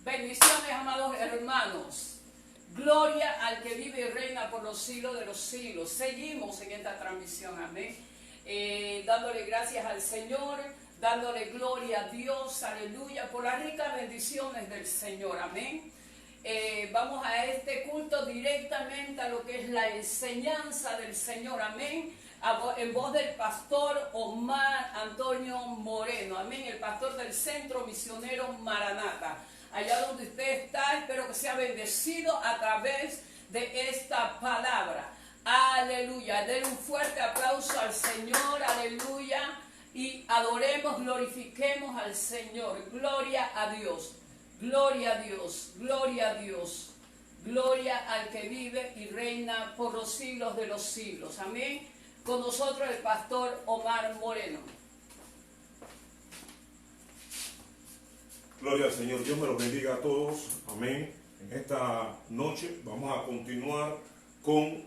Bendiciones, amados hermanos. Gloria al que vive y reina por los siglos de los siglos. Seguimos en esta transmisión, amén. Dándole gracias al Señor, dándole gloria a Dios, aleluya, por las ricas bendiciones del Señor, amén. Vamos a este culto directamente a lo que es la enseñanza del Señor, amén. En voz del pastor Omar Antonio Moreno, amén, el pastor del Centro Misionero Maranata. Allá donde usted está, espero que sea bendecido a través de esta palabra. Aleluya. Den un fuerte aplauso al Señor, aleluya. Y adoremos, glorifiquemos al Señor. Gloria a Dios, gloria a Dios, gloria a Dios. Gloria al que vive y reina por los siglos de los siglos. Amén. Con nosotros el pastor Omar Moreno. Gloria al Señor, Dios me los bendiga a todos, amén. En esta noche vamos a continuar con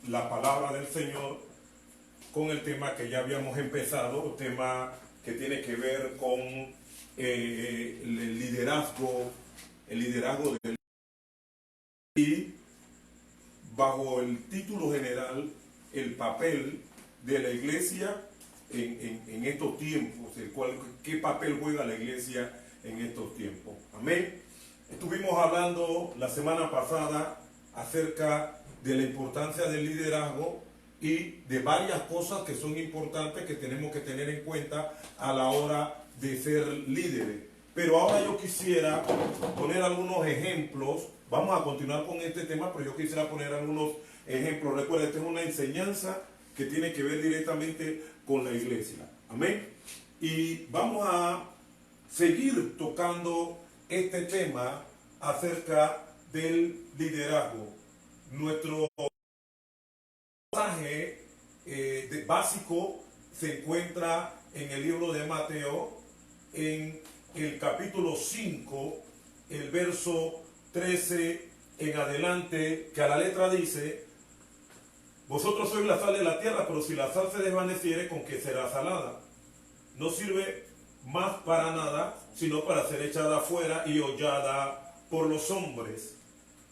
la palabra del Señor, con el tema que ya habíamos empezado, el tema que tiene que ver con el liderazgo del... Y bajo el título general, el papel de la iglesia en estos tiempos, qué papel juega la iglesia en estos tiempos. Amén. Estuvimos hablando la semana pasada acerca de la importancia del liderazgo y de varias cosas que son importantes que tenemos que tener en cuenta a la hora de ser líderes. Pero ahora yo quisiera poner algunos ejemplos. Vamos a continuar con este tema, pero yo quisiera poner algunos ejemplos. Recuerda, esta es una enseñanza que tiene que ver directamente con la iglesia. Amén. Y vamos a seguir tocando este tema acerca del liderazgo. Nuestro pasaje básico se encuentra en el libro de Mateo, en el capítulo 5, el verso 13 en adelante, que a la letra dice: vosotros sois la sal de la tierra, pero si la sal se desvaneciere, ¿con qué será salada? No sirve más para nada, sino para ser echada afuera y hollada por los hombres.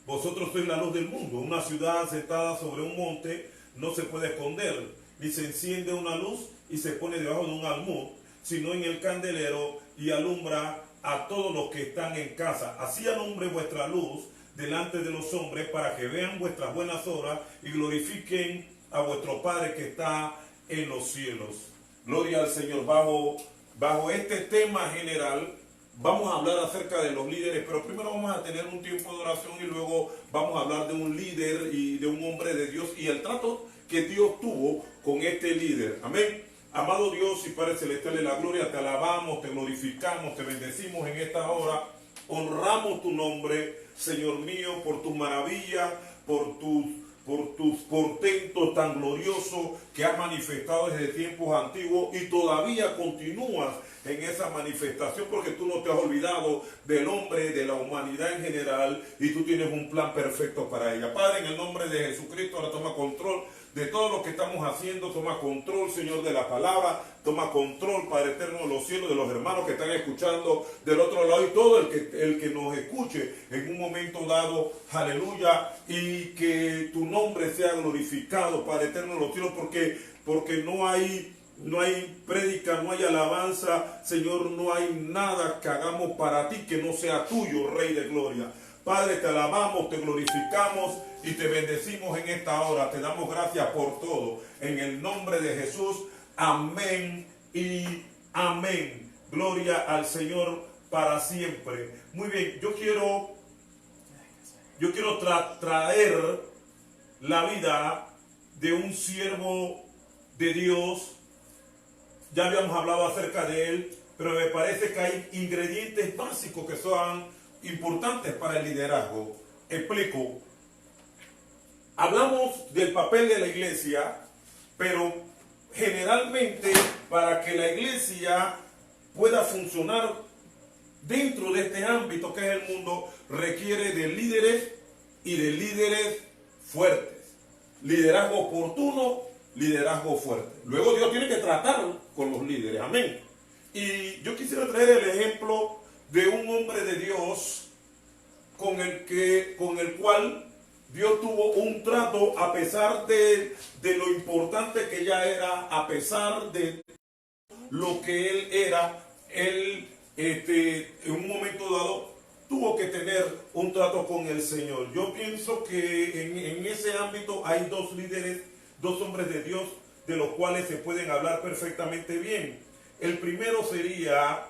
Vosotros sois la luz del mundo. Una ciudad asentada sobre un monte no se puede esconder, ni se enciende una luz y se pone debajo de un almud, sino en el candelero, y alumbra a todos los que están en casa. Así alumbre vuestra luz delante de los hombres, para que vean vuestras buenas obras y glorifiquen a vuestro Padre que está en los cielos. Gloria al Señor. Bajo este tema general vamos a hablar acerca de los líderes, pero primero vamos a tener un tiempo de oración y luego vamos a hablar de un líder y de un hombre de Dios y el trato que Dios tuvo con este líder. Amén. Amado Dios y Padre Celestial de la gloria, te alabamos, te glorificamos, te bendecimos en esta hora. Honramos tu nombre, Señor mío, por tus maravillas, por tus portentos tan gloriosos que has manifestado desde tiempos antiguos y todavía continúas en esa manifestación, porque tú no te has olvidado del hombre, de la humanidad en general, y tú tienes un plan perfecto para ella. Padre, en el nombre de Jesucristo, ahora toma control de todo lo que estamos haciendo, toma control, Señor, de la palabra, toma control, Padre eterno de los cielos, de los hermanos que están escuchando del otro lado y todo el que nos escuche en un momento dado, aleluya, y que tu nombre sea glorificado, Padre eterno de los cielos, porque no hay prédica, no hay alabanza, Señor, no hay nada que hagamos para ti que no sea tuyo, Rey de gloria. Padre, te alabamos, te glorificamos y te bendecimos en esta hora. Te damos gracias por todo. En el nombre de Jesús, amén y amén. Gloria al Señor para siempre. Muy bien, yo quiero traer la vida de un siervo de Dios. Ya habíamos hablado acerca de él, pero me parece que hay ingredientes básicos que son importantes para el liderazgo. Explico. Hablamos del papel de la iglesia, pero generalmente para que la iglesia pueda funcionar dentro de este ámbito que es el mundo, requiere de líderes y de líderes fuertes. Liderazgo oportuno, liderazgo fuerte. Luego Dios tiene que tratar con los líderes. Amén. Y yo quisiera traer el ejemplo de un hombre de Dios con el cual Dios tuvo un trato a pesar de lo importante que ya era, a pesar de lo que él era. Él en un momento dado tuvo que tener un trato con el Señor. Yo pienso que en ese ámbito hay dos líderes, dos hombres de Dios de los cuales se pueden hablar perfectamente bien. El primero sería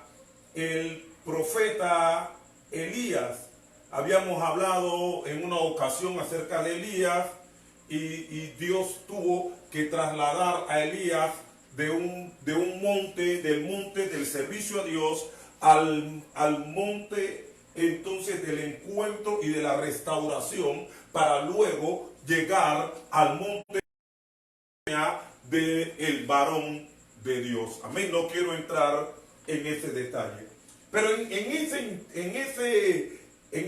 el profeta Elías. Habíamos hablado en una ocasión acerca de Elías y Dios tuvo que trasladar a Elías del monte del servicio a Dios al monte entonces del encuentro y de la restauración, para luego llegar al monte del varón de Dios. Amén. No quiero entrar en ese detalle. Pero en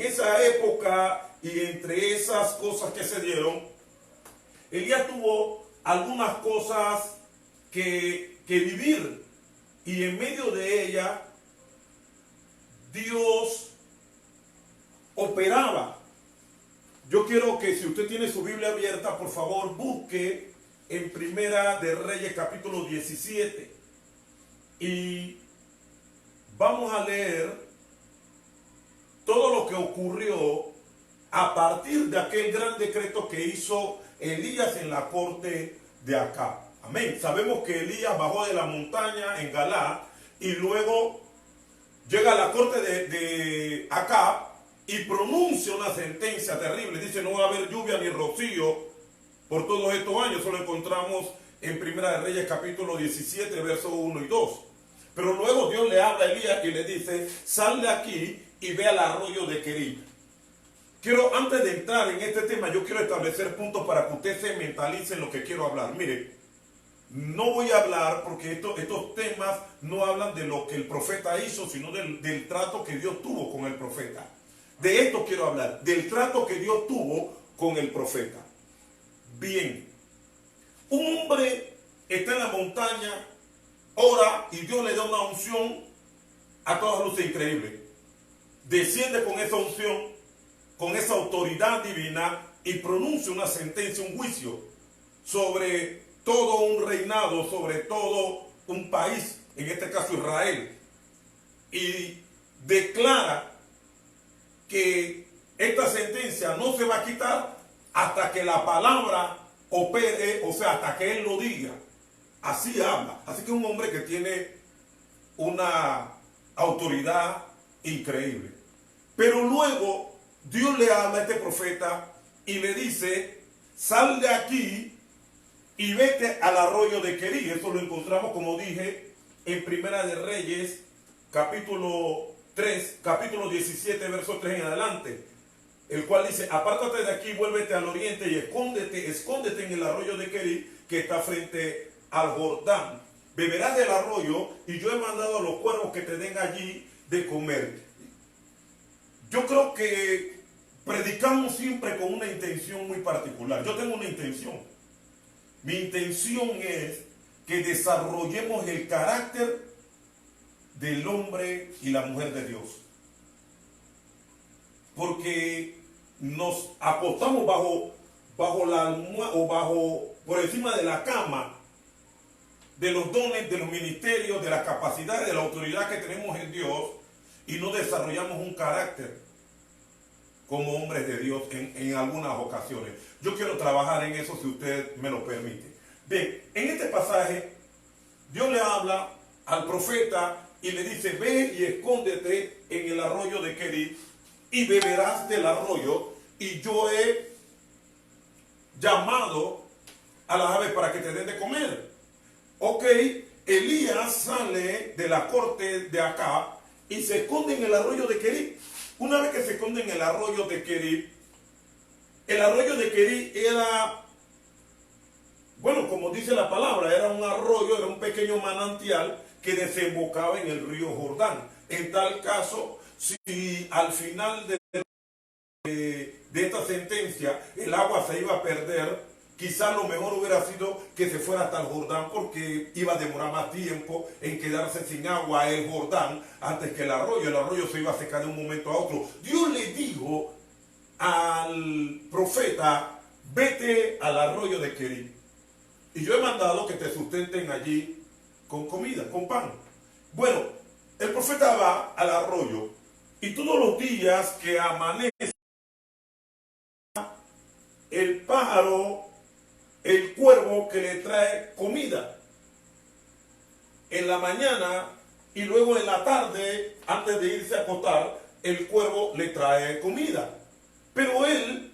esa época y entre esas cosas que se dieron, Elías tuvo algunas cosas que vivir, y en medio de ella Dios operaba. Yo quiero que, si usted tiene su Biblia abierta, por favor busque en Primera de Reyes capítulo 17 y vamos a leer todo lo que ocurrió a partir de aquel gran decreto que hizo Elías en la corte de Acab. Amén. Sabemos que Elías bajó de la montaña en Galaad y luego llega a la corte de Acab y pronuncia una sentencia terrible. Dice: no va a haber lluvia ni rocío por todos estos años. Eso lo encontramos en Primera de Reyes capítulo 17, versos 1 y 2. Pero luego Dios le habla a Elías y le dice: sal de aquí y ve al arroyo de Querib. Antes de entrar en este tema, yo quiero establecer puntos para que usted se mentalice en lo que quiero hablar. Mire, no voy a hablar porque estos temas no hablan de lo que el profeta hizo, sino del trato que Dios tuvo con el profeta. De esto quiero hablar, del trato que Dios tuvo con el profeta. Bien, un hombre está en la montaña, ora y Dios le da una unción a todas luces increíble. Desciende con esa unción, con esa autoridad divina, y pronuncia una sentencia, un juicio sobre todo un reinado, sobre todo un país, en este caso Israel, y declara que esta sentencia no se va a quitar hasta que la palabra opere, o sea, hasta que él lo diga. Así habla. Así que es un hombre que tiene una autoridad increíble. Pero luego Dios le habla a este profeta y le dice: sal de aquí y vete al arroyo de Querib. Esto lo encontramos, como dije, en Primera de Reyes capítulo 17, verso 3 en adelante, el cual dice: apártate de aquí, vuélvete al oriente y escóndete en el arroyo de Querib, que está frente al Jordán. Beberás del arroyo y yo he mandado a los cuervos que te den allí de comer. Yo creo que predicamos siempre con una intención muy particular. Yo tengo una intención. Mi intención es que desarrollemos el carácter del hombre y la mujer de Dios. Porque nos acostamos bajo la almohada o por encima de la cama de los dones, de los ministerios, de las capacidades, de la autoridad que tenemos en Dios, y no desarrollamos un carácter como hombres de Dios en algunas ocasiones. Yo quiero trabajar en eso, si usted me lo permite. Bien, en este pasaje Dios le habla al profeta y le dice: ve y escóndete en el arroyo de Querib y beberás del arroyo, y yo he llamado a las aves para que te den de comer. Ok, Elías sale de la corte de Acab y se esconde en el arroyo de Querib. Una vez que se esconde en el arroyo de Querib era, bueno, como dice la palabra, era un arroyo, era un pequeño manantial que desembocaba en el río Jordán. En tal caso, si al final de esta sentencia el agua se iba a perder, quizás lo mejor hubiera sido que se fuera hasta el Jordán, porque iba a demorar más tiempo en quedarse sin agua el Jordán antes que el arroyo se iba a secar de un momento a otro. Dios le dijo al profeta: vete al arroyo de Kerit, y yo he mandado que te sustenten allí con comida, con pan. Bueno, el profeta va al arroyo, y todos los días que amanece, el pájaro, el cuervo que le trae comida en la mañana, y luego en la tarde, antes de irse a acostar, el cuervo le trae comida. Pero él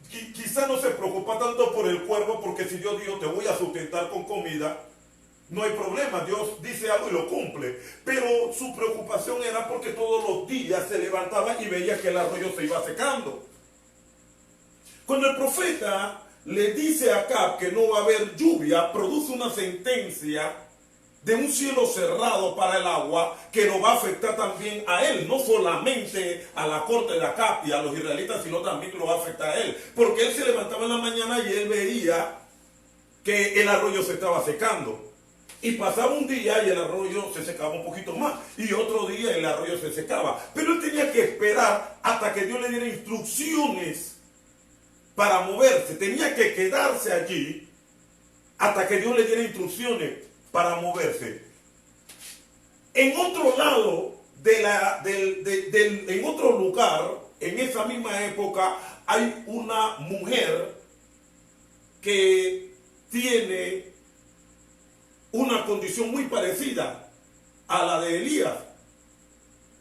quizá no se preocupa tanto por el cuervo, porque si Dios dijo: te voy a sustentar con comida, no hay problema, Dios dice algo y lo cumple. Pero su preocupación era porque todos los días se levantaba y veía que el arroyo se iba secando. Cuando el profeta le dice a Acab que no va a haber lluvia, produce una sentencia de un cielo cerrado para el agua que lo va a afectar también a él, no solamente a la corte de Acab y a los israelitas, sino también lo va a afectar a él, porque él se levantaba en la mañana y él veía que el arroyo se estaba secando, y pasaba un día y el arroyo se secaba un poquito más, y otro día el arroyo se secaba, pero él tenía que esperar hasta que Dios le diera instrucciones para moverse. Tenía que quedarse allí hasta que Dios le diera instrucciones para moverse. En otro lado, en otro lugar, en esa misma época, hay una mujer que tiene una condición muy parecida a la de Elías.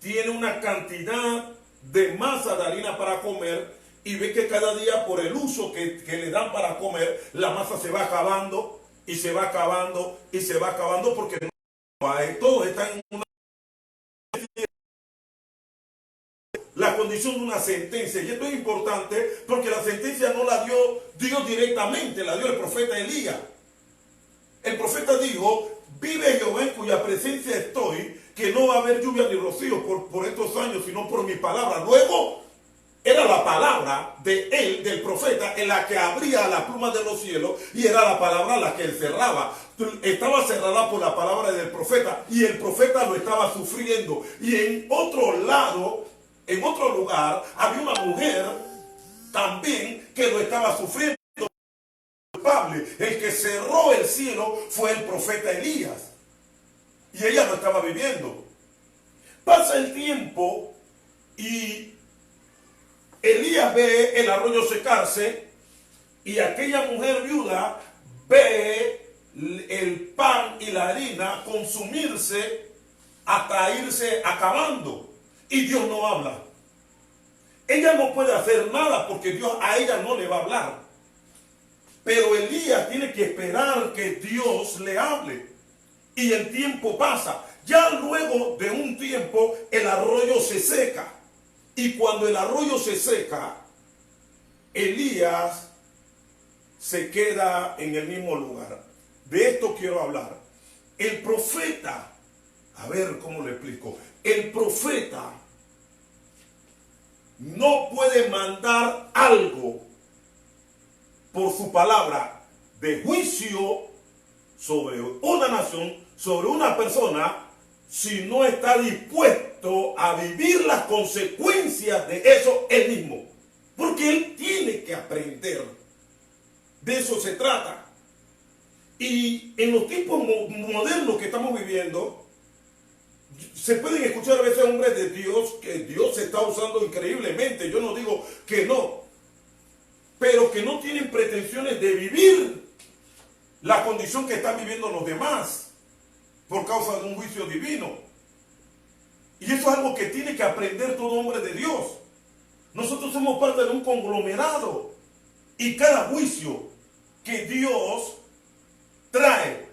Tiene una cantidad de masa de harina para comer, y ve que cada día, por el uso que le dan para comer, la masa se va acabando y se va acabando y se va acabando, porque no hay, todos están en una, la condición de una sentencia. Y esto es importante porque la sentencia no la dio Dios directamente, la dio el profeta Elías. El profeta dijo: vive Jehová en cuya presencia estoy, que no va a haber lluvia ni rocío por estos años, sino por mi palabra. Luego era la palabra de él, del profeta, en la que abría la pluma de los cielos, y era la palabra la que él cerraba. Estaba cerrada por la palabra del profeta, y el profeta lo estaba sufriendo. Y en otro lado, en otro lugar, había una mujer también que lo estaba sufriendo. Culpable, el que cerró el cielo fue el profeta Elías, y ella lo estaba viviendo. Pasa el tiempo y Elías ve el arroyo secarse, y aquella mujer viuda ve el pan y la harina consumirse hasta irse acabando, y Dios no habla. Ella no puede hacer nada porque Dios a ella no le va a hablar, pero Elías tiene que esperar que Dios le hable, y el tiempo pasa. Ya luego de un tiempo el arroyo se seca. Y cuando el arroyo se seca, Elías se queda en el mismo lugar. De esto quiero hablar. El profeta, a ver cómo le explico. El profeta no puede mandar algo por su palabra de juicio sobre una nación, sobre una persona, si no está dispuesto a vivir las consecuencias de eso él mismo. Porque él tiene que aprender. De eso se trata. Y en los tiempos modernos que estamos viviendo, se pueden escuchar a veces hombres de Dios que Dios se está usando increíblemente. Yo no digo que no, pero que no tienen pretensiones de vivir la condición que están viviendo los demás por causa de un juicio divino. Y eso es algo que tiene que aprender todo hombre de Dios. Nosotros somos parte de un conglomerado, y cada juicio que Dios trae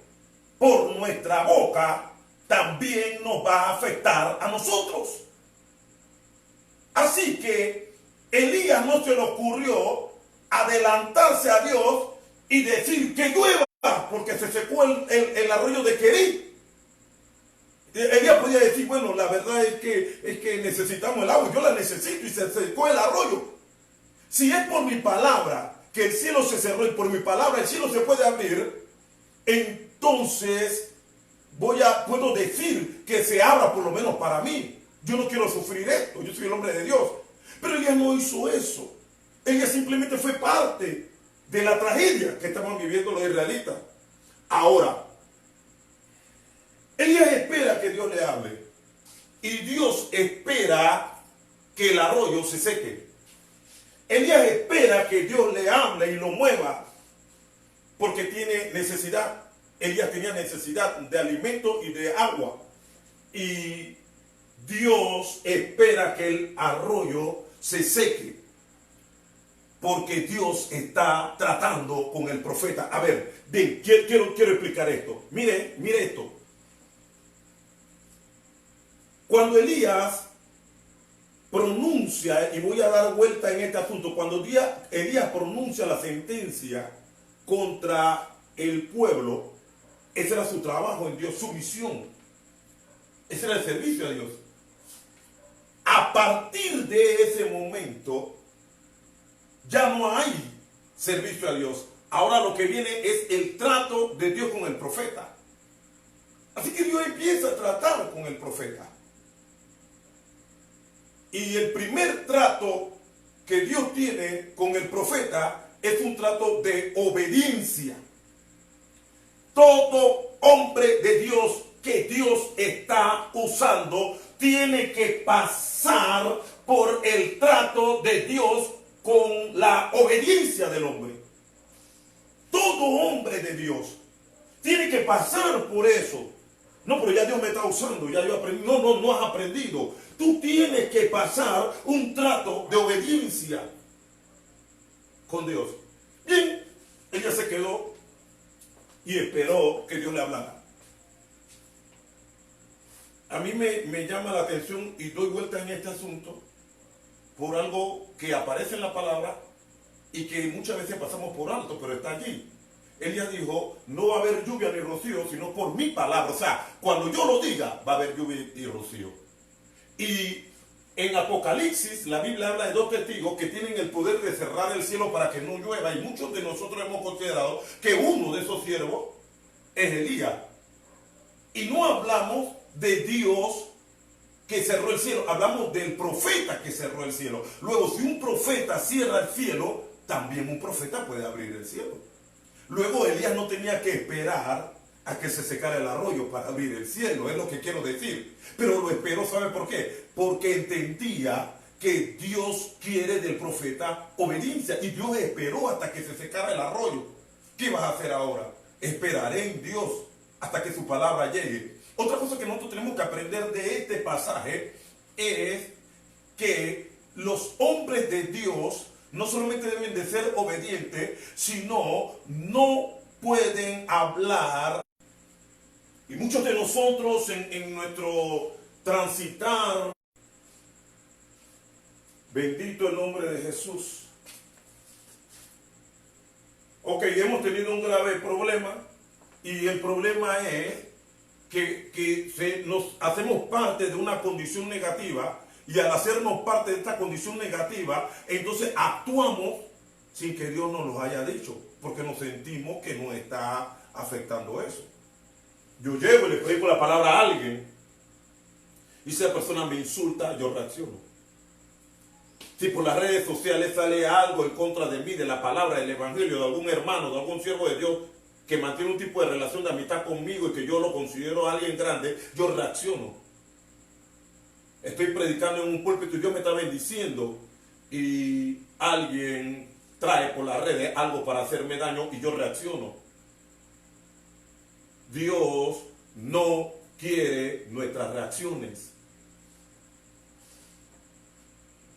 por nuestra boca también nos va a afectar a nosotros. Así que Elías no se le ocurrió adelantarse a Dios y decir que llueva porque se secó el arroyo de Kerit. Elías podía decir: bueno, la verdad es que necesitamos el agua, yo la necesito, y se secó el arroyo. Si es por mi palabra que el cielo se cerró y por mi palabra el cielo se puede abrir, entonces puedo decir que se abra por lo menos para mí. Yo no quiero sufrir esto, yo soy el hombre de Dios. Pero Elías no hizo eso. Elías simplemente fue parte de la tragedia que estaban viviendo los israelitas. Ahora, Elías espera que Dios le hable y Dios espera que el arroyo se seque. Elías espera que Dios le hable y lo mueva porque tiene necesidad. Elías tenía necesidad de alimento y de agua. Y Dios espera que el arroyo se seque porque Dios está tratando con el profeta. A ver, bien, quiero explicar esto. Mire esto. Cuando Elías pronuncia, y voy a dar vuelta en este asunto, cuando Elías pronuncia la sentencia contra el pueblo, ese era su trabajo en Dios, su misión. Ese era el servicio a Dios. A partir de ese momento, ya no hay servicio a Dios. Ahora lo que viene es el trato de Dios con el profeta. Así que Dios empieza a tratar con el profeta. Y el primer trato que Dios tiene con el profeta es un trato de obediencia. Todo hombre de Dios que Dios está usando tiene que pasar por el trato de Dios con la obediencia del hombre. Todo hombre de Dios tiene que pasar por eso. No, pero ya Dios me está usando, ya yo aprendí. No has aprendido. Tú tienes que pasar un trato de obediencia con Dios. Bien, ella se quedó y esperó que Dios le hablara. A mí me llama la atención y doy vuelta en este asunto por algo que aparece en la palabra y que muchas veces pasamos por alto, pero está allí. Elías dijo, no va a haber lluvia ni rocío, sino por mi palabra. O sea, cuando yo lo diga, va a haber lluvia y rocío. Y en Apocalipsis, la Biblia habla de dos testigos que tienen el poder de cerrar el cielo para que no llueva. Y muchos de nosotros hemos considerado que uno de esos siervos es Elías. Y no hablamos de Dios que cerró el cielo, hablamos del profeta que cerró el cielo. Luego, si un profeta cierra el cielo, también un profeta puede abrir el cielo. Luego Elías no tenía que esperar a que se secara el arroyo para abrir el cielo, es lo que quiero decir. Pero lo esperó, ¿sabe por qué? Porque entendía que Dios quiere del profeta obediencia. Y Dios esperó hasta que se secara el arroyo. ¿Qué vas a hacer ahora? Esperaré en Dios hasta que su palabra llegue. Otra cosa que nosotros tenemos que aprender de este pasaje es que los hombres de Dios no solamente deben de ser obedientes, sino no pueden hablar. Y muchos de nosotros en nuestro transitar, bendito el nombre de Jesús. Ok, hemos tenido un grave problema y el problema es que nos hacemos parte de una condición negativa. Y al hacernos parte de esta condición negativa, entonces actuamos sin que Dios nos lo haya dicho, porque nos sentimos que nos está afectando eso. Yo llego y le predico la palabra a alguien, y si esa persona me insulta, yo reacciono. Si por las redes sociales sale algo en contra de mí, de la palabra, del evangelio, de algún hermano, de algún siervo de Dios, que mantiene un tipo de relación de amistad conmigo y que yo lo considero alguien grande, yo reacciono. Estoy predicando en un púlpito y Dios me está bendiciendo y alguien trae por las redes algo para hacerme daño y yo reacciono. Dios no quiere nuestras reacciones.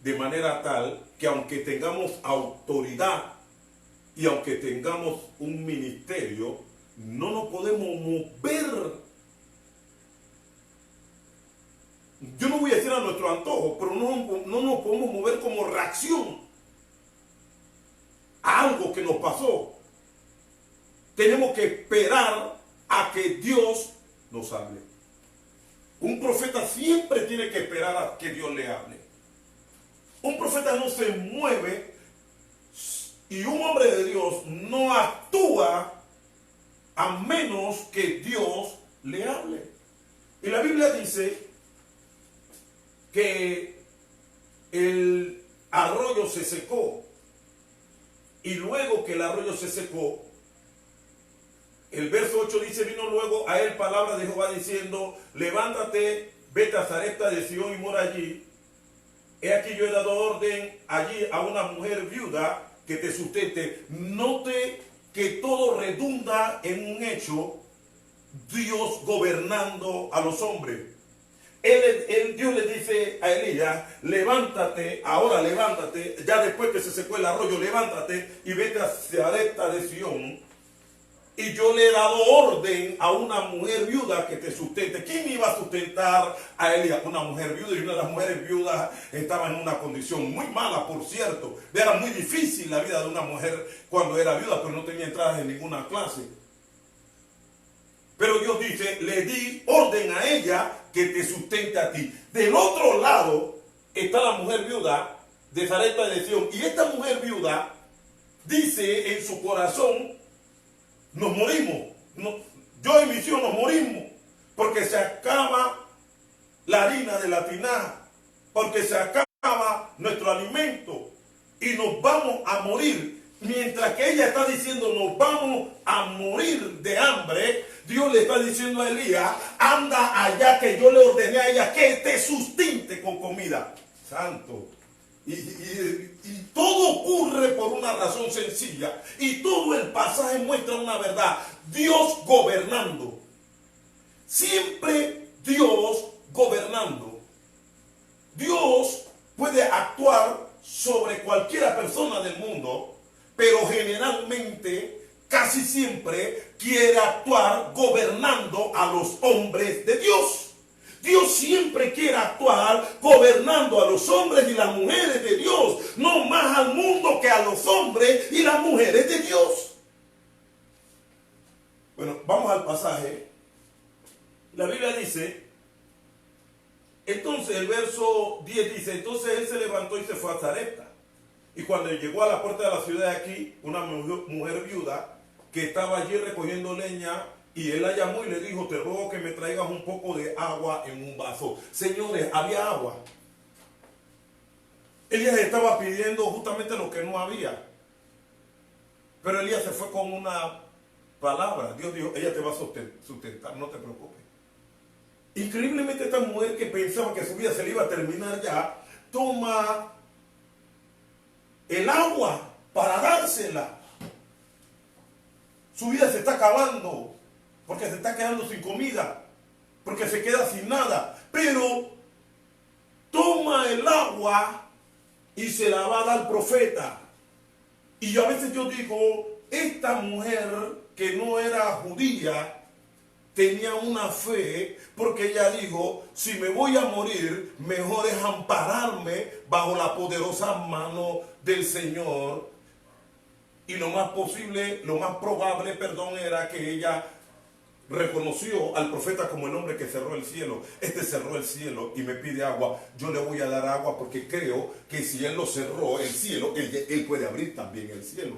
De manera tal que aunque tengamos autoridad y aunque tengamos un ministerio, no nos podemos mover. Yo no voy a decir a nuestro antojo, pero no nos podemos mover como reacción a algo que nos pasó. Tenemos que esperar a que Dios nos hable. Un profeta siempre tiene que esperar a que Dios le hable. Un profeta no se mueve Y un hombre de Dios no actúa a menos que Dios le hable. Y la Biblia dice que el arroyo se secó. Y luego que el arroyo se secó, el verso 8 dice, vino luego a él palabra de Jehová diciendo, levántate, vete a Sarepta de Sión y mora allí. He aquí yo he dado orden allí a una mujer viuda que te sustente. Note que todo redunda en un hecho, Dios gobernando a los hombres. Dios le dice a Elías, levántate, ahora levántate, ya después que se secó el arroyo, levántate y vete a Sarepta de Sión. Y yo le he dado orden a una mujer viuda que te sustente. ¿Quién iba a sustentar a Elías? Una mujer viuda, y una de las mujeres viudas estaba en una condición muy mala, por cierto. Era muy difícil la vida de una mujer cuando era viuda, pero no tenía entradas en ninguna clase. Pero Dios dice, le di orden a ella que te sustente a ti. Del otro lado está la mujer viuda de Sarepta de Sión. Y esta mujer viuda dice en su corazón, nos morimos. Yo y mis hijos nos morimos. Porque se acaba la harina de la tinaja. Porque se acaba nuestro alimento. Y nos vamos a morir. Mientras que ella está diciendo nos vamos a morir de hambre, Dios le está diciendo a Elías, anda allá que yo le ordené a ella que te sustente con comida. Santo. Y todo ocurre por una razón sencilla. Y todo el pasaje muestra una verdad. Dios gobernando. Siempre Dios gobernando. Dios puede actuar sobre cualquier persona del mundo, pero generalmente, casi siempre, quiere actuar gobernando a los hombres de Dios. Dios siempre quiere actuar gobernando a los hombres y las mujeres de Dios, no más al mundo que a los hombres y las mujeres de Dios. Bueno, vamos al pasaje. La Biblia dice, entonces el verso 10 dice, entonces él se levantó y se fue a Sarepta. Y cuando llegó a la puerta de la ciudad de aquí, una mujer viuda que estaba allí recogiendo leña, y él la llamó y le dijo, te ruego que me traigas un poco de agua en un vaso. Señores, había agua. Elías estaba pidiendo justamente lo que no había. Pero Elías se fue con una palabra. Dios dijo, ella te va a sustentar, no te preocupes. Increíblemente esta mujer que pensaba que su vida se le iba a terminar ya, toma el agua para dársela. Su vida se está acabando porque se está quedando sin comida, porque se queda sin nada, pero toma el agua y se la va a dar al profeta. Y yo a veces yo digo, esta mujer que no era judía tenía una fe, porque ella dijo, si me voy a morir, mejor es ampararme bajo la poderosa mano del Señor. Y lo más probable, era que ella reconoció al profeta como el hombre que cerró el cielo. Este cerró el cielo y me pide agua. Yo le voy a dar agua porque creo que si él lo cerró, el cielo, él puede abrir también el cielo.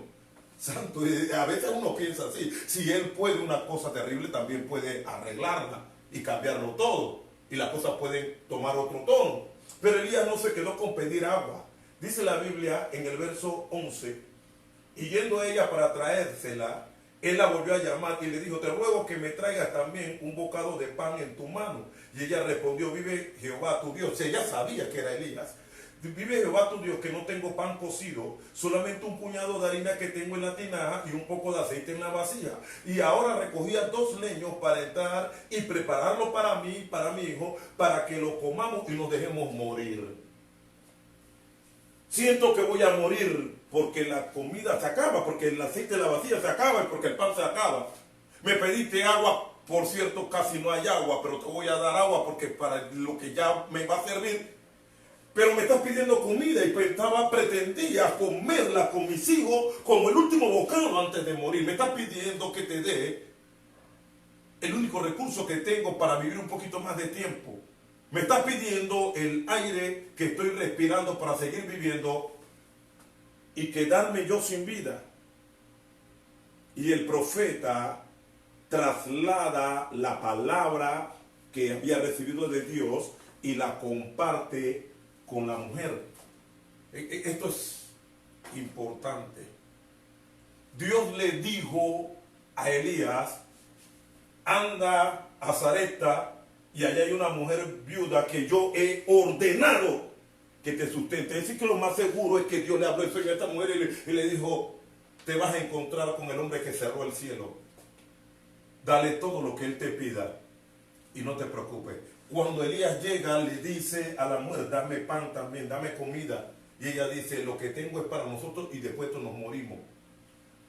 Santo, a veces uno piensa así, si él puede una cosa terrible, también puede arreglarla y cambiarlo todo. Y las cosas pueden tomar otro tono. Pero Elías no se quedó con pedir agua. Dice la Biblia en el verso 11, y yendo a ella para traérsela, él la volvió a llamar y le dijo, te ruego que me traigas también un bocado de pan en tu mano. Y ella respondió, vive Jehová tu Dios. Ella sabía que era Elías. Vive Jehová tu Dios que no tengo pan cocido, solamente un puñado de harina que tengo en la tinaja y un poco de aceite en la vasija. Y ahora recogía 2 leños para entrar y prepararlo para mí y para mi hijo, para que lo comamos y nos dejemos morir. Siento que voy a morir porque la comida se acaba, porque el aceite de la vasija se acaba y porque el pan se acaba. Me pediste agua, por cierto, casi no hay agua, pero te voy a dar agua porque para lo que ya me va a servir. Pero me estás pidiendo comida y pretendía comerla con mis hijos como el último bocado antes de morir. Me estás pidiendo que te dé el único recurso que tengo para vivir un poquito más de tiempo. Me estás pidiendo el aire que estoy respirando para seguir viviendo. y quedarme yo sin vida. Y el profeta traslada la palabra que había recibido de Dios y la comparte con la mujer. Esto es importante. Dios le dijo a Elías: anda a Sarepta y allá hay una mujer viuda que yo he ordenado que te sustente. Es decir, que lo más seguro es que Dios le habló eso a esta mujer y le dijo: te vas a encontrar con el hombre que cerró el cielo. Dale todo lo que él te pida y no te preocupes. Cuando Elías llega, le dice a la mujer: dame pan también, dame comida. Y ella dice: lo que tengo es para nosotros y después nos morimos.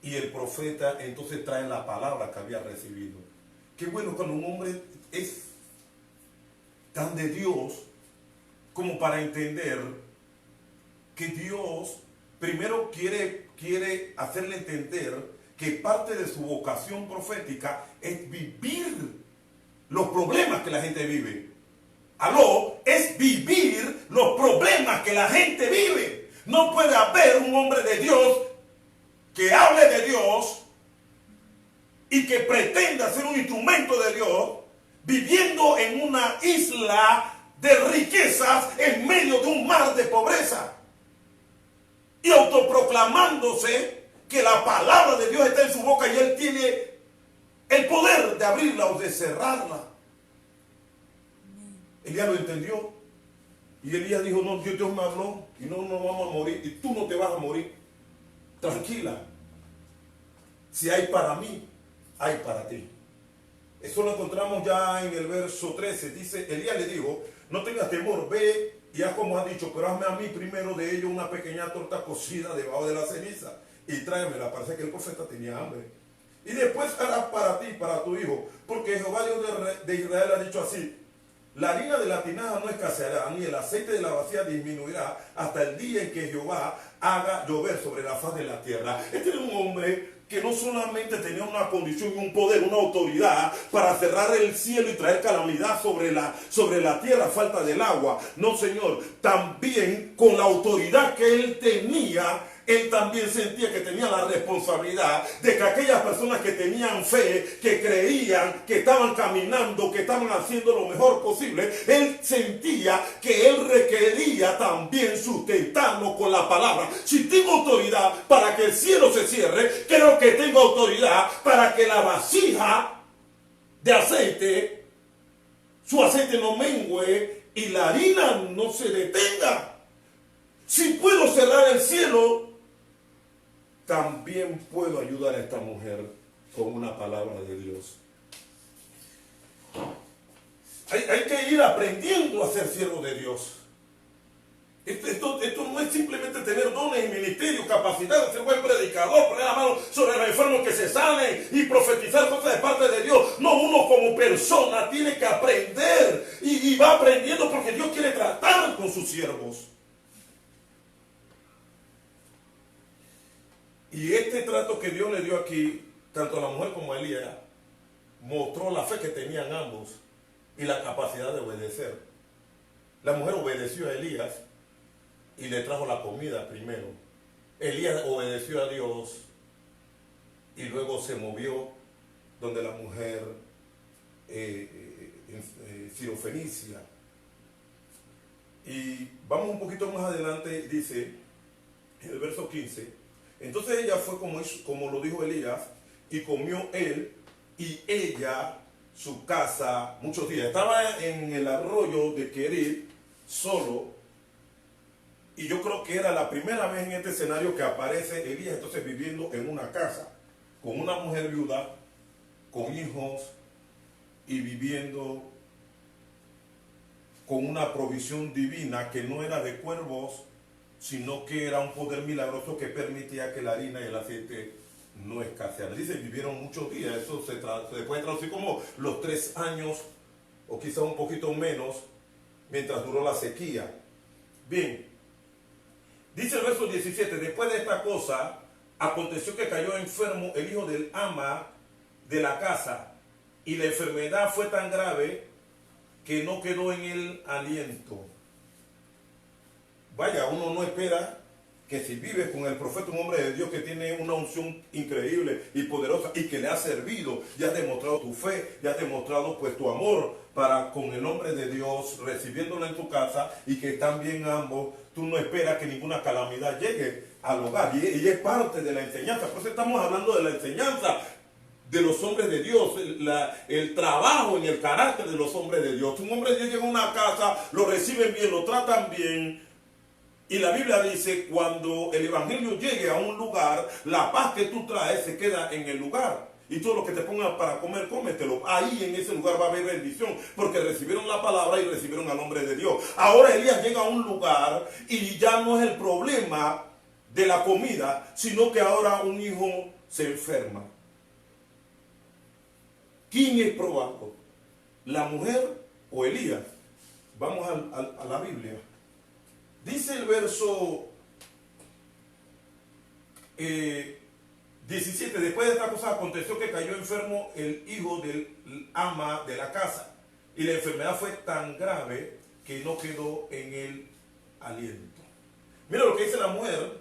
Y el profeta entonces trae la palabra que había recibido. Qué bueno cuando un hombre es tan de Dios como para entender que Dios primero quiere hacerle entender que parte de su vocación profética es vivir los problemas que la gente vive. Aló, es vivir los problemas que la gente vive. No puede haber un hombre de Dios que hable de Dios y que pretenda ser un instrumento de Dios viviendo en una isla de riquezas en medio de un mar de pobreza y autoproclamándose que la palabra de Dios está en su boca y él tiene el poder de abrirla o de cerrarla. Elías lo entendió y Elías dijo: no, Dios me habló y no nos vamos a morir y tú no te vas a morir. Tranquila, si hay para mí, hay para ti. Eso lo encontramos ya en el verso 13. Dice: Elías le dijo: no tengas temor, ve y haz como has dicho, pero hazme a mí primero de ello una pequeña torta cocida debajo de la ceniza y tráemela. Parece que el profeta tenía hambre. Y después harás para ti, para tu hijo, porque Jehová Dios de Israel ha dicho así: la harina de la tinaja no escaseará, ni el aceite de la vasija disminuirá hasta el día en que Jehová haga llover sobre la faz de la tierra. Este era un hombre que no solamente tenía una condición y un poder, una autoridad para cerrar el cielo y traer calamidad sobre la tierra, falta del agua. No, Señor, también con la autoridad que él tenía, él también sentía que tenía la responsabilidad de que aquellas personas que tenían fe, que creían, que estaban caminando, que estaban haciendo lo mejor posible, él sentía que él requería también sustentarlo con la palabra. Si tengo autoridad para que el cielo se cierre, creo que tengo autoridad para que la vasija de aceite, su aceite no mengue y la harina no se detenga. Si puedo cerrar el cielo, también puedo ayudar a esta mujer con una palabra de Dios. Hay que ir aprendiendo a ser siervo de Dios. Esto no es simplemente tener dones y ministerios, capacidad de ser buen predicador, poner la mano sobre los enfermos que se sanen y profetizar cosas de parte de Dios. No, uno como persona tiene que aprender y va aprendiendo porque Dios quiere tratar con sus siervos. Y este trato que Dios le dio aquí, tanto a la mujer como a Elías, mostró la fe que tenían ambos y la capacidad de obedecer. La mujer obedeció a Elías y le trajo la comida primero. Elías obedeció a Dios y luego se movió donde la mujer Sirofenicia. Y vamos un poquito más adelante, dice en el verso 15: entonces ella fue como lo dijo Elías, y comió él y ella su casa muchos días. Estaba en el arroyo de Querit solo, y yo creo que era la primera vez en este escenario que aparece Elías entonces viviendo en una casa, con una mujer viuda, con hijos, y viviendo con una provisión divina que no era de cuervos, sino que era un poder milagroso que permitía que la harina y el aceite no escasearan. Dice, vivieron muchos días. Eso se puede traducir como los 3 años, o quizá un poquito menos, mientras duró la sequía. Bien, dice el verso 17: después de esta cosa, aconteció que cayó enfermo el hijo del ama de la casa, y la enfermedad fue tan grave que no quedó en él aliento. Vaya, uno no espera que si vives con el profeta, un hombre de Dios que tiene una unción increíble y poderosa y que le ha servido, ya has demostrado tu fe, ya has demostrado pues tu amor para con el hombre de Dios, recibiéndolo en tu casa, y que también ambos, tú no esperas que ninguna calamidad llegue al hogar, y es parte de la enseñanza. Por eso estamos hablando de la enseñanza de los hombres de Dios, el trabajo en el carácter de los hombres de Dios. Un hombre de Dios llega a una casa, lo reciben bien, lo tratan bien. Y la Biblia dice, cuando el evangelio llegue a un lugar, la paz que tú traes se queda en el lugar. Y todo lo que te pongan para comer, cómetelo. Ahí en ese lugar va a haber bendición, porque recibieron la palabra y recibieron al hombre de Dios. Ahora Elías llega a un lugar y ya no es el problema de la comida, sino que ahora un hijo se enferma. ¿Quién es probado? ¿La mujer o Elías? Vamos a la Biblia. Dice el verso 17, después de esta cosa aconteció que cayó enfermo el hijo del ama de la casa, y la enfermedad fue tan grave que no quedó en el aliento. Mira lo que dice la mujer,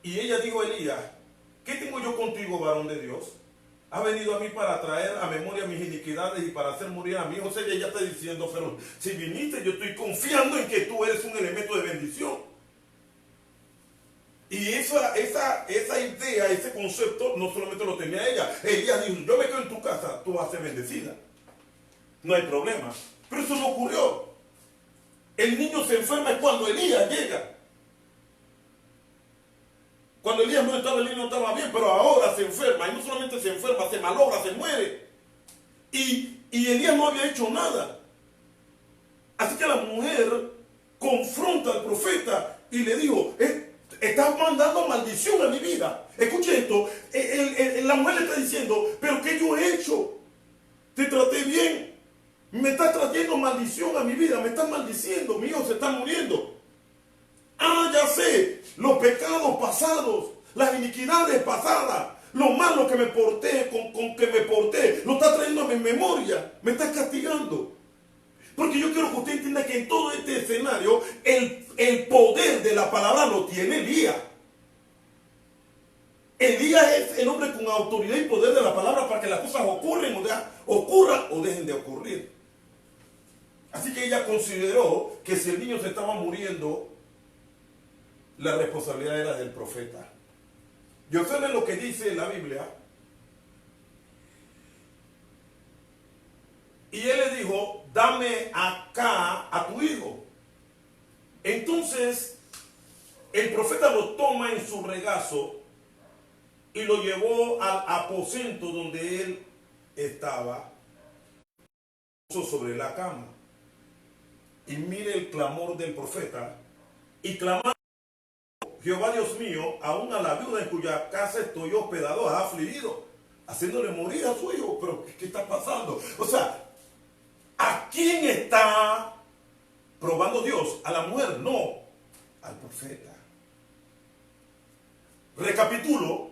y ella dijo a Elías, ¿qué tengo yo contigo, varón de Dios? Ha venido a mí para traer a memoria mis iniquidades y para hacer morir a mi hijo. O sea, ella está diciendo, pero si viniste, yo estoy confiando en que tú eres un elemento de bendición. Y esa idea, ese concepto, no solamente lo tenía ella. Elías dijo, yo me quedo en tu casa, tú vas a ser bendecida. No hay problema. Pero eso no ocurrió. El niño se enferma es cuando Elías llega. Cuando Elías no estaba, el niño no estaba bien, pero ahora se enferma. Y no solamente se enferma, se malogra, se muere. Y Elías no había hecho nada. Así que la mujer confronta al profeta y le dijo, estás mandando maldición a mi vida. Escuche esto, la mujer le está diciendo, pero ¿qué yo he hecho? Te traté bien. Me estás trayendo maldición a mi vida, me estás maldiciendo, mi hijo se está muriendo. Ah, ya sé, los pecados pasados, las iniquidades pasadas, lo malo que me porté, con que me porté, lo está trayendo a mi memoria, me está castigando. Porque yo quiero que usted entienda que en todo este escenario, el poder de la palabra lo tiene Elías. Elías es el hombre con autoridad y poder de la palabra para que las cosas ocurran o dejen de ocurrir. Así que ella consideró que si el niño se estaba muriendo, la responsabilidad era del profeta. Y observen lo que dice la Biblia. Y él le dijo, dame acá a tu hijo. Entonces, el profeta lo toma en su regazo y lo llevó al aposento donde él estaba, sobre la cama. Y mire el clamor del profeta. Y clamando, Jehová Dios mío, aún a la viuda en cuya casa estoy hospedado ha afligido, haciéndole morir a su hijo. Pero ¿qué está pasando? O sea, ¿a quién está probando Dios? ¿A la mujer? No, al profeta. Recapitulo,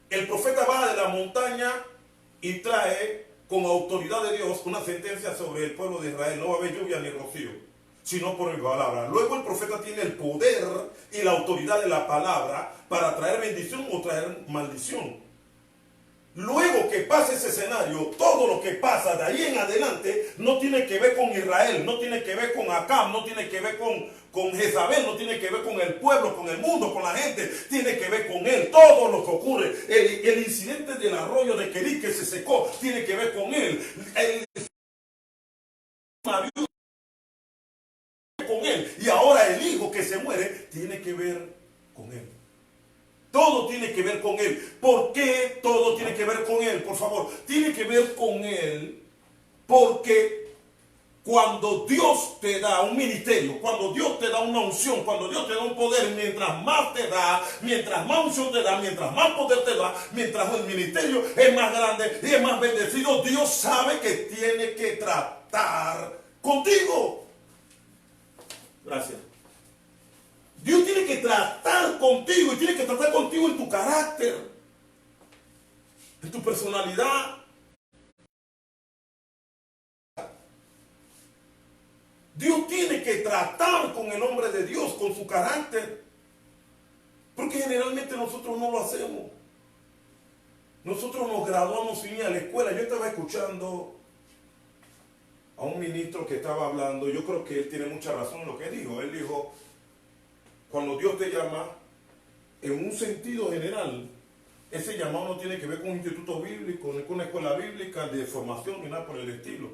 el profeta baja de la montaña y trae con autoridad de Dios una sentencia sobre el pueblo de Israel. No va a haber lluvia ni rocío, sino por mi palabra. Luego el profeta tiene el poder y la autoridad de la palabra para traer bendición o traer maldición. Luego que pasa ese escenario, todo lo que pasa de ahí en adelante no tiene que ver con Israel, no tiene que ver con Acab, no tiene que ver con Jezabel, no tiene que ver con el pueblo, con el mundo, con la gente, tiene que ver con él. Todo lo que ocurre, el incidente del arroyo de Kerit que se secó, tiene que ver con él. Con él. Y ahora el hijo que se muere tiene que ver con él. Todo tiene que ver con él. ¿Por qué todo tiene que ver con él? Por favor, tiene que ver con él porque cuando Dios te da un ministerio, cuando Dios te da una unción, cuando Dios te da un poder, mientras más te da, mientras más unción te da, mientras más poder te da, mientras el ministerio es más grande y es más bendecido, Dios sabe que tiene que tratar contigo. Gracias. Dios tiene que tratar contigo y tiene que tratar contigo en tu carácter, en tu personalidad. Dios tiene que tratar con el hombre de Dios, con su carácter. Porque generalmente nosotros no lo hacemos. Nosotros nos graduamos sin ir a la escuela. Yo estaba escuchando a un ministro que estaba hablando. Yo creo que él tiene mucha razón en lo que dijo. Él dijo, cuando Dios te llama, en un sentido general, ese llamado no tiene que ver con un instituto bíblico, ni con una escuela bíblica de formación, ni nada por el estilo.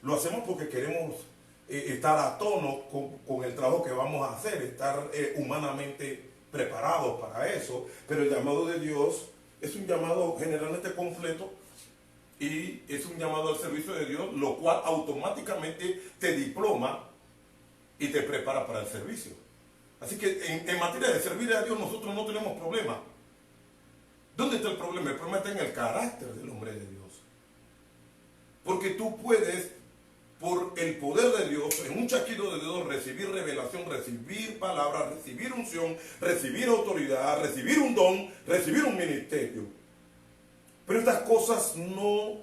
Lo hacemos porque queremos estar a tono con el trabajo que vamos a hacer, estar humanamente preparados para eso. Pero el llamado de Dios es un llamado generalmente completo y es un llamado al servicio de Dios, lo cual automáticamente te diploma y te prepara para el servicio. Así que en materia de servir a Dios nosotros no tenemos problema. ¿Dónde está el problema? El problema está en el carácter del hombre de Dios. Porque tú puedes, por el poder de Dios, en un chasquido de dedos, recibir revelación, recibir palabra, recibir unción, recibir autoridad, recibir un don, recibir un ministerio. Pero estas cosas no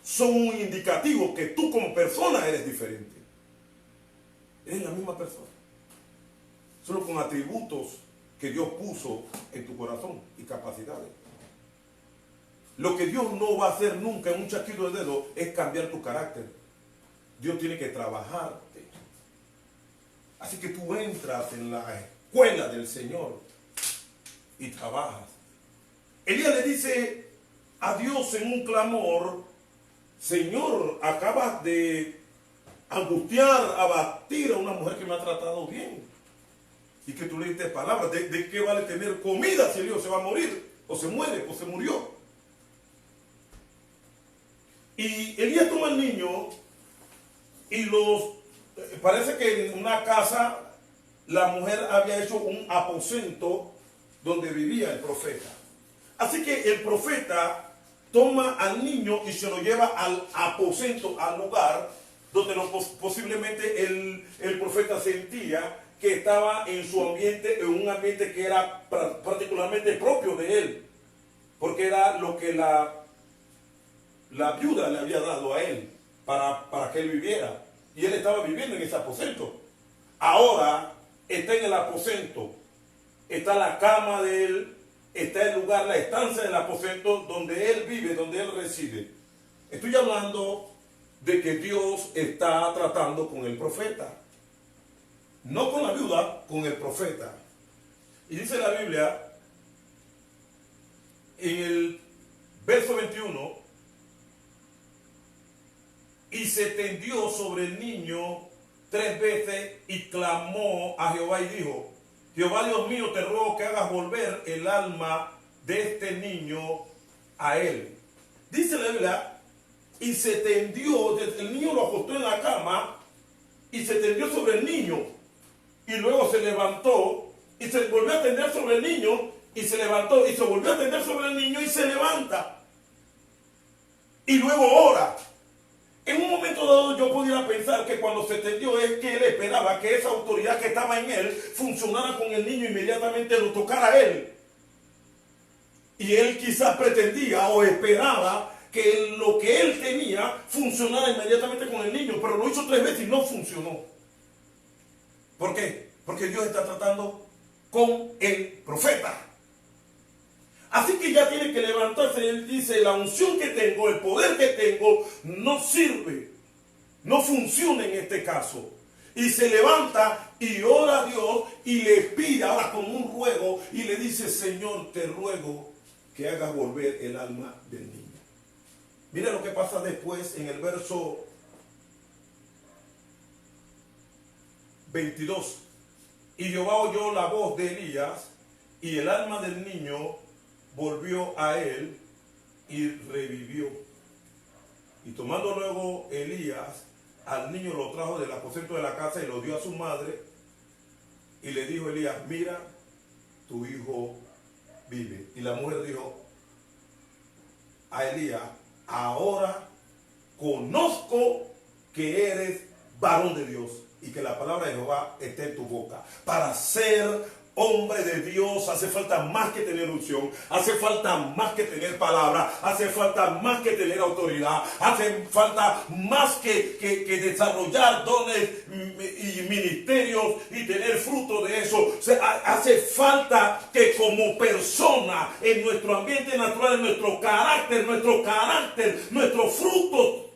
son un indicativo que tú como persona eres diferente. Eres la misma persona. Solo con atributos que Dios puso en tu corazón y capacidades. Lo que Dios no va a hacer nunca en un chasquido de dedos es cambiar tu carácter. Dios tiene que trabajarte. Así que tú entras en la escuela del Señor y trabajas. Elías le dice a Dios en un clamor, Señor, acabas de angustiar, abatir a una mujer que me ha tratado bien. Y que tú le diste palabras. ¿De qué vale tener comida si el hijo se va a morir? O se muere, o se murió. Y Elías toma al niño y parece que en una casa la mujer había hecho un aposento donde vivía el profeta. Así que el profeta toma al niño y se lo lleva al aposento, al lugar donde posiblemente el profeta sentía que estaba en su ambiente, en un ambiente que era particularmente propio de él, porque era lo que la viuda le había dado a él para que él viviera, y él estaba viviendo en ese aposento. Ahora está en el aposento, está la cama de él, está el lugar, la estancia del aposento donde él vive, donde él reside. Estoy hablando de que Dios está tratando con el profeta. No con la viuda, con el profeta. Y dice la Biblia, en el verso 21, y se tendió sobre el niño 3 veces y clamó a Jehová y dijo, Jehová Dios mío, te ruego que hagas volver el alma de este niño a él. Dice la Biblia, y se tendió, el niño lo acostó en la cama y se tendió sobre el niño. Y luego se levantó y se volvió a tender sobre el niño y se levantó y se volvió a tender sobre el niño y se levanta. Y luego ora. En un momento dado yo pudiera pensar que cuando se tendió es que él esperaba que esa autoridad que estaba en él funcionara con el niño, inmediatamente lo tocara a él. Y él quizás pretendía o esperaba que lo que él tenía funcionara inmediatamente con el niño, pero lo hizo 3 veces y no funcionó. ¿Por qué? Porque Dios está tratando con el profeta. Así que ya tiene que levantarse. Él dice, la unción que tengo, el poder que tengo, no sirve. No funciona en este caso. Y se levanta y ora a Dios y le pide ahora con un ruego y le dice, Señor, te ruego que hagas volver el alma del niño. Mira lo que pasa después en el verso 22. Y Jehová oyó la voz de Elías y el alma del niño volvió a él y revivió. Y tomando luego Elías al niño, lo trajo del aposento de la casa y lo dio a su madre. Y le dijo Elías, mira, tu hijo vive. Y la mujer dijo a Elías, ahora conozco que eres varón de Dios y que la palabra de Jehová esté en tu boca para hacer hombre de Dios, hace falta más que tener unción, hace falta más que tener palabra, hace falta más que tener autoridad, hace falta más que desarrollar dones y ministerios y tener fruto de eso. O sea, hace falta que como persona, en nuestro ambiente natural, en nuestros nuestros frutos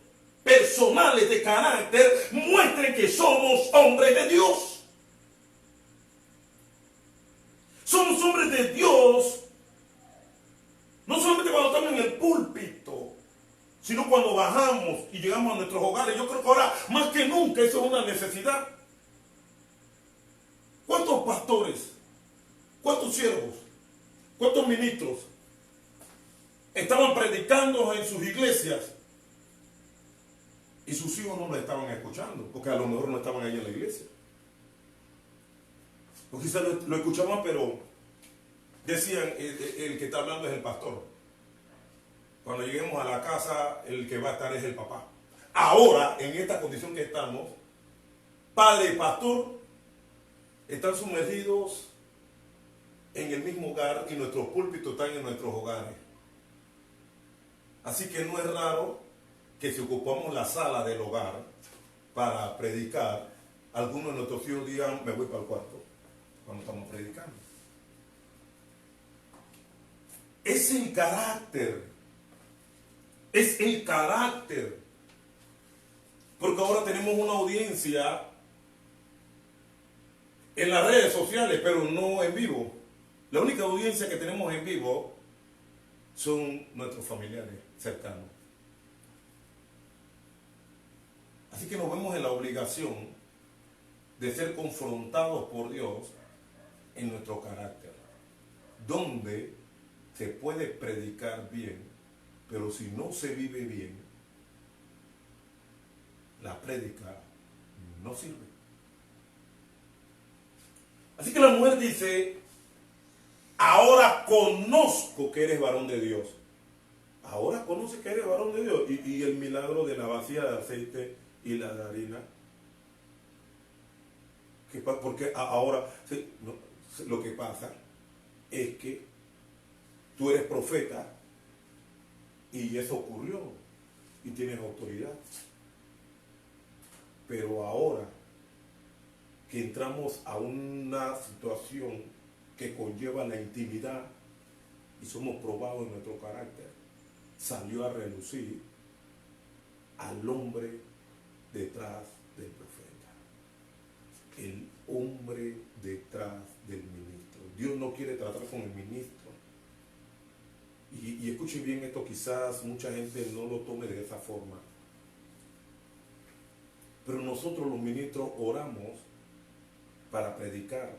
personales de carácter, muestren que somos hombres de Dios. Somos hombres de Dios, no solamente cuando estamos en el púlpito, sino cuando bajamos y llegamos a nuestros hogares. Yo creo que ahora, más que nunca, eso es una necesidad. ¿Cuántos pastores, cuántos siervos, cuántos ministros estaban predicando en sus iglesias y sus hijos no lo estaban escuchando? Porque a lo mejor no estaban ahí en la iglesia. O quizás lo escuchaban, pero decían, el que está hablando es el pastor. Cuando lleguemos a la casa, el que va a estar es el papá. Ahora, en esta condición que estamos, padre y pastor están sumergidos en el mismo hogar y nuestros púlpitos están en nuestros hogares. Así que no es raro que si ocupamos la sala del hogar para predicar, algunos de nuestros hijos digan, me voy para el cuarto cuando estamos predicando. Es el carácter. Es el carácter. Porque ahora tenemos una audiencia en las redes sociales, pero no en vivo. La única audiencia que tenemos en vivo son nuestros familiares cercanos. Así que nos vemos en la obligación de ser confrontados por Dios en nuestro carácter, donde se puede predicar bien, pero si no se vive bien, la prédica no sirve. Así que la mujer dice, ahora conozco que eres varón de Dios. Ahora conoce que eres varón de Dios. Y el milagro de la vacía de aceite y la de harina. Porque ahora lo que pasa es que tú eres profeta y eso ocurrió y tienes autoridad. Pero ahora que entramos a una situación que conlleva la intimidad y somos probados en nuestro carácter, salió a relucir al hombre detrás del profeta, el hombre detrás del ministro. Dios no quiere tratar con el ministro. Y escuchen bien esto, quizás mucha gente no lo tome de esa forma. Pero nosotros los ministros oramos para predicar.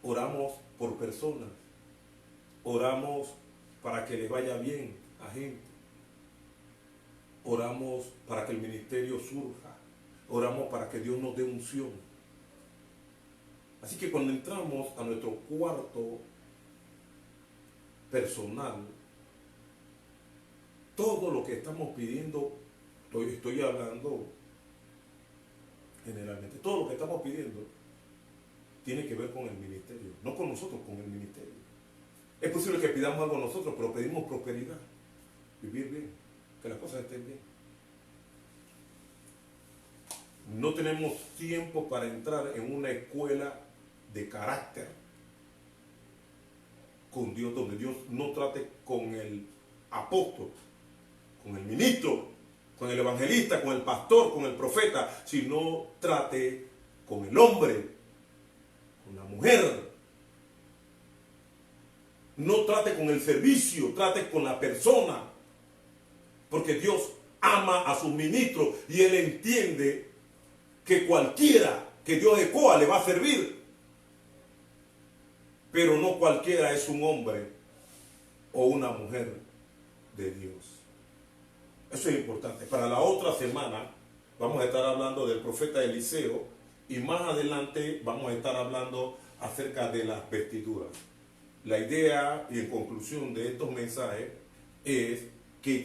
Oramos por personas. Oramos para que les vaya bien a gente. Oramos para que el ministerio surja. Oramos para que Dios nos dé unción. Así que cuando entramos a nuestro cuarto personal, todo lo que estamos pidiendo, estoy hablando generalmente, todo lo que estamos pidiendo tiene que ver con el ministerio, no con nosotros, con el ministerio. Es posible que pidamos algo nosotros, pero pedimos prosperidad, vivir bien, que las cosas estén bien. No tenemos tiempo para entrar en una escuela de carácter con Dios, donde Dios no trate con el apóstol, con el ministro, con el evangelista, con el pastor, con el profeta, sino trate con el hombre, con la mujer. No trate con el servicio, trate con la persona, porque Dios ama a sus ministros y Él entiende que cualquiera que Dios escoja le va a servir. Pero no cualquiera es un hombre o una mujer de Dios. Eso es importante. Para la otra semana vamos a estar hablando del profeta Eliseo y más adelante vamos a estar hablando acerca de las vestiduras. La idea y en conclusión de estos mensajes es que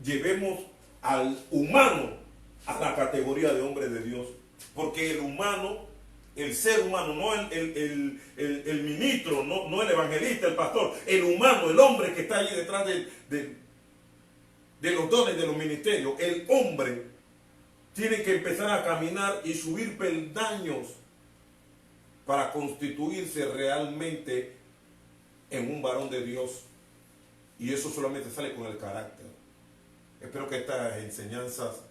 llevemos al humano a la categoría de hombre de Dios, porque el humano El ser humano, no el ministro, no el evangelista, el pastor, el humano, el hombre que está allí detrás de los dones, de los ministerios. El hombre tiene que empezar a caminar y subir peldaños para constituirse realmente en un varón de Dios. Y eso solamente sale con el carácter. Espero que estas enseñanzas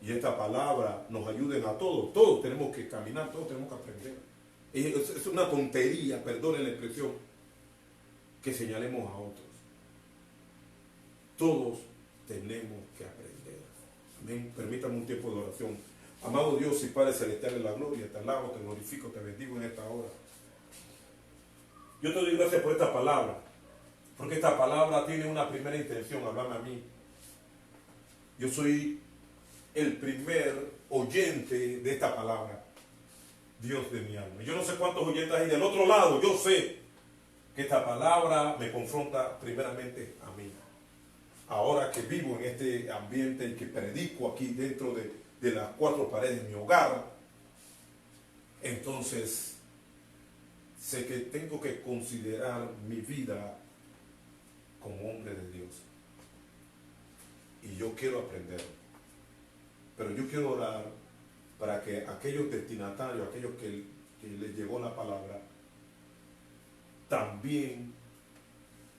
y esta palabra nos ayuden a todos. Todos tenemos que caminar, todos tenemos que aprender. Es una tontería, perdonen la expresión, que señalemos a otros. Todos tenemos que aprender. Amén. Permítame un tiempo de oración. Amado Dios y Padre Celestial en la gloria, te alabo, te glorifico, te bendigo en esta hora. Yo te doy gracias por esta palabra, porque esta palabra tiene una primera intención, hablarme a mí. Yo soy el primer oyente de esta palabra, Dios de mi alma. Yo no sé cuántos oyentes hay del otro lado, yo sé que esta palabra me confronta primeramente a mí. Ahora que vivo en este ambiente y que predico aquí dentro de las cuatro paredes de mi hogar, entonces sé que tengo que considerar mi vida como hombre de Dios. Y yo quiero aprender. Pero yo quiero orar para que aquellos destinatarios, aquellos que les llegó la palabra, también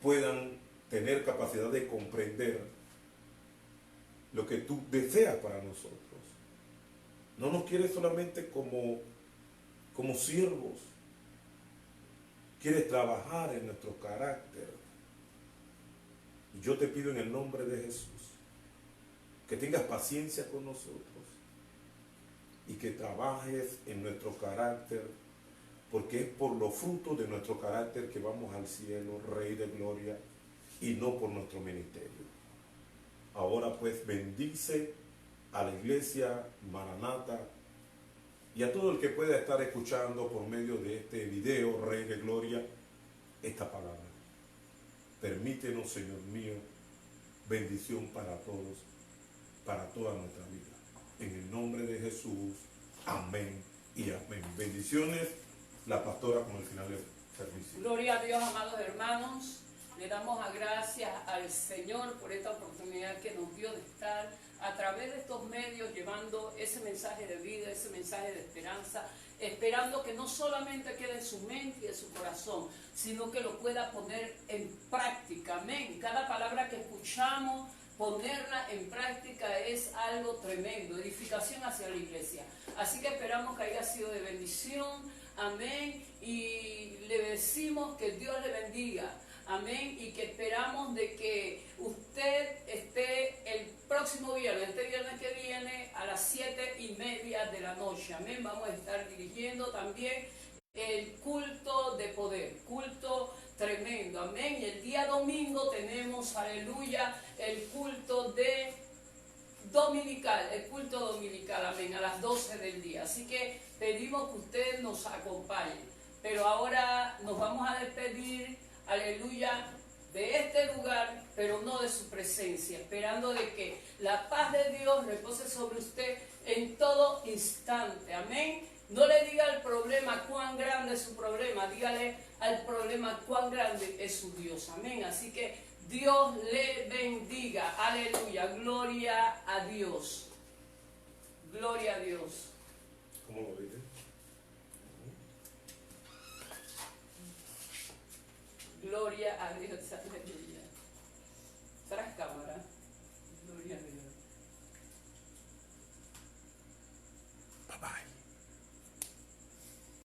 puedan tener capacidad de comprender lo que tú deseas para nosotros. No nos quieres solamente como siervos. Quieres trabajar en nuestro carácter. Y yo te pido en el nombre de Jesús que tengas paciencia con nosotros y que trabajes en nuestro carácter, porque es por los frutos de nuestro carácter que vamos al cielo, Rey de Gloria, y no por nuestro ministerio. Ahora pues bendice a la iglesia Maranata y a todo el que pueda estar escuchando por medio de este video, Rey de Gloria, esta palabra. Permítenos, Señor mío, bendición para todos, para toda nuestra vida. En el nombre de Jesús, amén y amén. Bendiciones, la pastora con el final del servicio. Gloria a Dios, amados hermanos. Le damos gracias al Señor por esta oportunidad que nos dio de estar a través de estos medios llevando ese mensaje de vida, ese mensaje de esperanza, esperando que no solamente quede en su mente y en su corazón, sino que lo pueda poner en práctica. Amén. Cada palabra que escuchamos, ponerla en práctica es algo tremendo, edificación hacia la iglesia. Así que esperamos que haya sido de bendición. Amén. Y le decimos que Dios le bendiga. Amén, y que esperamos de que usted esté el próximo viernes, este viernes que viene a las 7:30 de la noche. Amén, vamos a estar dirigiendo también el culto de poder, culto tremendo. Amén, y el día domingo tenemos, aleluya, el culto dominical, amén, a las 12 del día. Así que pedimos que usted nos acompañe. Pero ahora nos vamos a despedir, aleluya, de este lugar, pero no de su presencia, esperando de que la paz de Dios repose sobre usted en todo instante. Amén. No le diga al problema cuán grande es su problema, dígale al problema cuán grande es su Dios. Amén. Así que Dios le bendiga. Aleluya. Gloria a Dios. Gloria a Dios. ¿Cómo lo dice? Gloria a Dios, aleluya. Trasca.